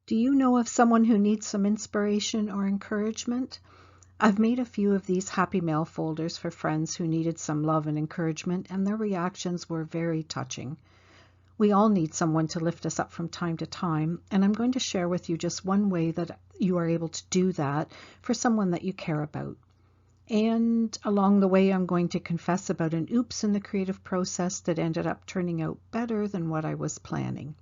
Do you know of someone who needs some inspiration or encouragement? I've made a few of these happy mail folders for friends who needed some love and encouragement, and their reactions were very touching. We all need someone to lift us up from time to time, and I'm going to share with you just one way that you are able to do that for someone that you care about. And along the way, I'm going to confess about an oops in the creative process that ended up turning out better than what I was planning.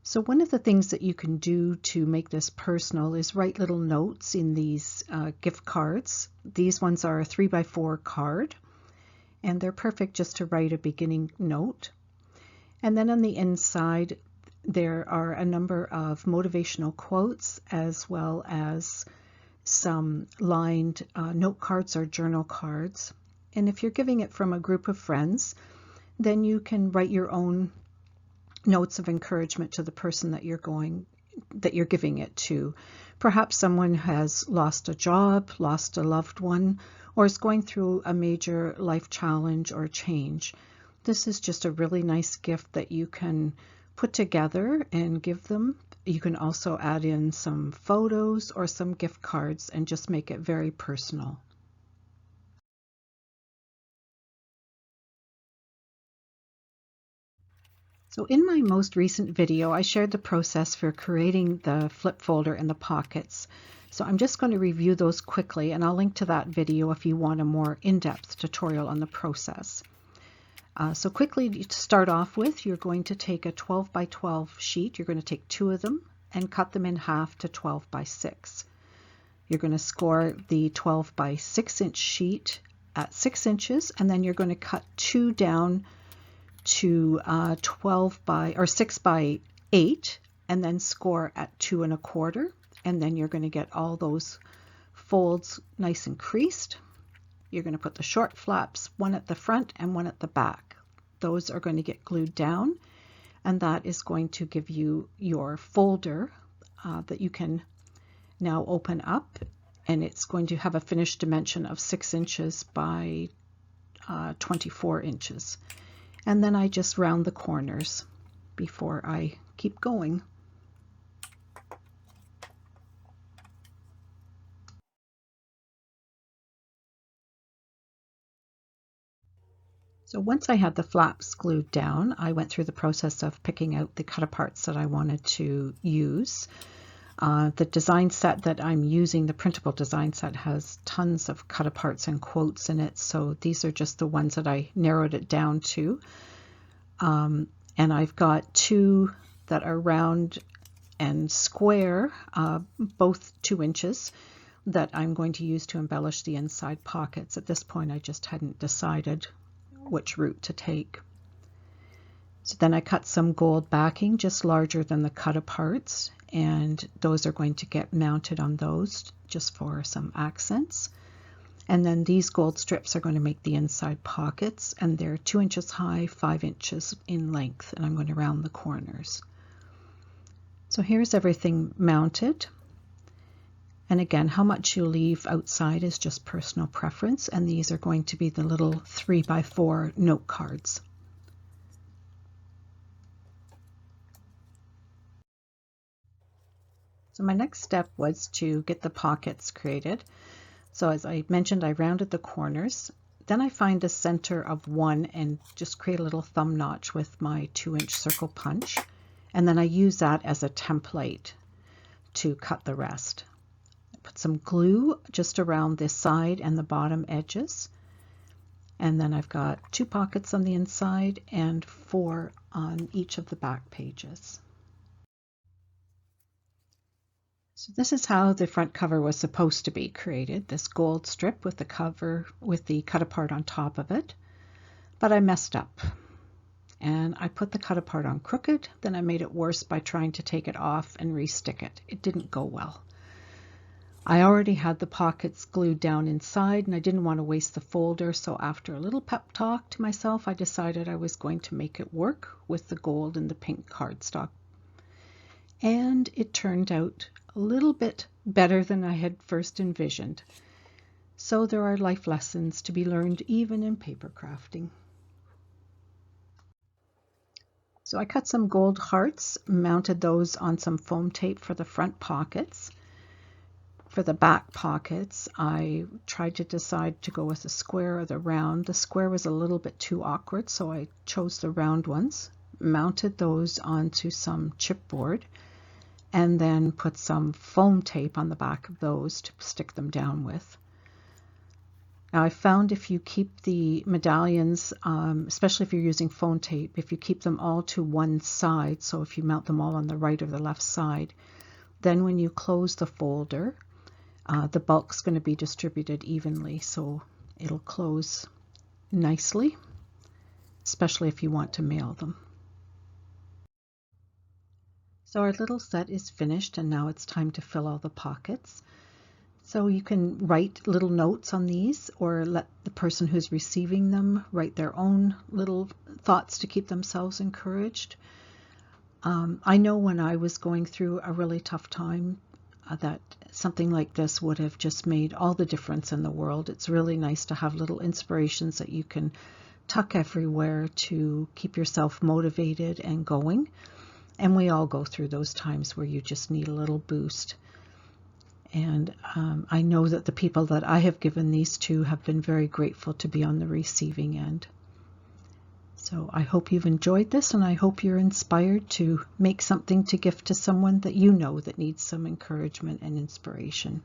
So one of the things that you can do to make this personal is write little notes in these gift cards. These ones are a 3x4 card, and they're perfect just to write a beginning note. And then on the inside, there are a number of motivational quotes as well as some lined note cards or journal cards. And if you're giving it from a group of friends, then you can write your own notes of encouragement to the person that you're giving it to. Perhaps someone has lost a job, lost a loved one, or is going through a major life challenge or change. This is just a really nice gift that you can put together and give them. You can also add in some photos or some gift cards and just make it very personal. So in my most recent video, I shared the process for creating the flip folder and the pockets. So I'm just going to review those quickly, and I'll link to that video if you want a more in-depth tutorial on the process. So quickly, to start off with, you're going to take a 12x12 sheet. You're going to take 2 of them and cut them in half to 12x6. You're going to score the 12x6 inch sheet at 6 inches, and then you're going to cut 2 down to 6x8, and then score at 2 1/4, and then you're going to get all those folds nice and creased. You're going to put the short flaps, one at the front and one at the back. Those are going to get glued down, and that is going to give you your folder that you can now open up, and it's going to have a finished dimension of 6 inches by 24 inches. And then I just round the corners before I keep going. So once I had the flaps glued down, I went through the process of picking out the cut aparts that I wanted to use. The design set that I'm using, the printable design set, has tons of cut aparts and quotes in it, so these are just the ones that I narrowed it down to. And I've got 2 that are round and square, both 2 inches, that I'm going to use to embellish the inside pockets. At this point, I just hadn't decided which route to take. So then I cut some gold backing, just larger than the cut aparts, and those are going to get mounted on those just for some accents. And then these gold strips are going to make the inside pockets, and they're 2 inches high, 5 inches in length, and I'm going to round the corners. So here's everything mounted. And again, how much you leave outside is just personal preference, and these are going to be the little 3x4 note cards. So my next step was to get the pockets created. So as I mentioned, I rounded the corners. Then I find the center of one and just create a little thumb notch with my 2-inch circle punch. And then I use that as a template to cut the rest. I put some glue just around this side and the bottom edges. And then I've got 2 pockets on the inside and 4 on each of the back pages. So this is how the front cover was supposed to be created, this gold strip with the cover with the cut apart on top of it. But I messed up and I put the cut apart on crooked, then I made it worse by trying to take it off and re-stick it. It didn't go well. I already had the pockets glued down inside and I didn't want to waste the folder, so after a little pep talk to myself, I decided I was going to make it work with the gold and the pink cardstock. And it turned out a little bit better than I had first envisioned. So there are life lessons to be learned even in paper crafting. So I cut some gold hearts, mounted those on some foam tape for the front pockets. For the back pockets, I tried to decide to go with the square or the round. The square was a little bit too awkward, so I chose the round ones, mounted those onto some chipboard, and then put some foam tape on the back of those to stick them down with. Now I found if you keep the medallions, especially if you're using foam tape, if you keep them all to one side, so if you mount them all on the right or the left side, then when you close the folder, the bulk's going to be distributed evenly, so it'll close nicely, especially if you want to mail them. So our little set is finished, and now it's time to fill all the pockets. So you can write little notes on these, or let the person who's receiving them write their own little thoughts to keep themselves encouraged. I know when I was going through a really tough time that something like this would have just made all the difference in the world. It's really nice to have little inspirations that you can tuck everywhere to keep yourself motivated and going. And we all go through those times where you just need a little boost. And I know that the people that I have given these to have been very grateful to be on the receiving end. So I hope you've enjoyed this, and I hope you're inspired to make something to gift to someone that you know that needs some encouragement and inspiration.